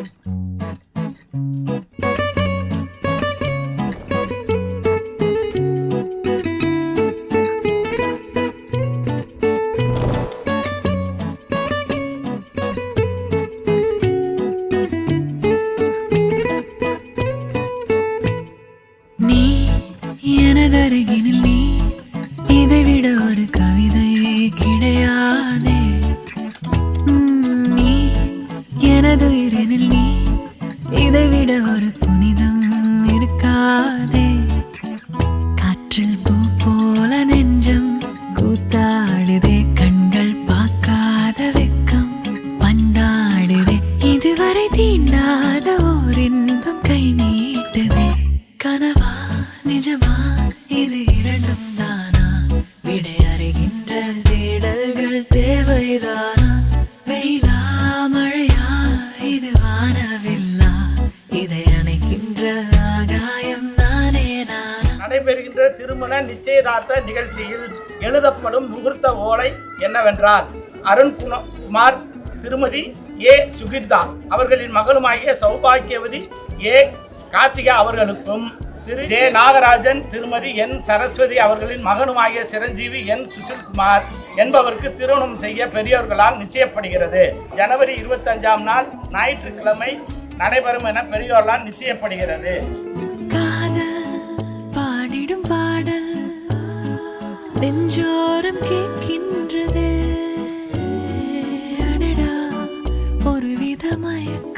நீ எனதருகினில் நீ இதைவிட ஒரு கவிதையே கிடையாதே. நீ எனதுயிரினில் நீ இதைவிட ஒரு புனிதம் இருக்காதே. காற்றில் பூ போல நெஞ்சம் கூத்தாடுதே, கண்கள் பார்க்காத வெக்கம் பந்தாடுதே. இதுவரை தீண்டாத ஓர் இன்பம் கை நீட்டுதே. கனவா நிஜமா இது இரண்டும் தானா? விடை அறிகின்ற தேடல்கள் தேவைதானா? வெயிலா மழையா இது வானவில்லா? இதை அணைக்கின்ற ஆகாயம் நானே நானா? நடைபெறுகின்ற திருமண நிச்சயதார்த்த நிகழ்ச்சியில் எழுதப்படும் முகூர்த்த ஓலை என்னவென்றால், அருண்குமார் திருமதி ஏ சுகிர்தா அவர்களின் மகளுமாகிய சௌபாகியவதி ஏ கார்த்திகா அவர்களுக்கும், திரு ஜே நாகராஜன் திருமதி என் சரஸ்வதி அவர்களின் மகனுமாகிய சிரஞ்சீவி என் சுசில்குமார் என்பவருக்கு திருமணம் செய்ய பெரியோர்களால் நிச்சயப்படுகிறது. ஜனவரி 25ஆம் நாள் ஞாயிற்றுக்கிழமை நடைபெறும் என பெரியோர்களால் நிச்சயப்படுகிறது. பாடிடும் பாடல் நெஞ்சோரம் கேட்கின்றது, அடடா ஒரு வித மயக்கம்.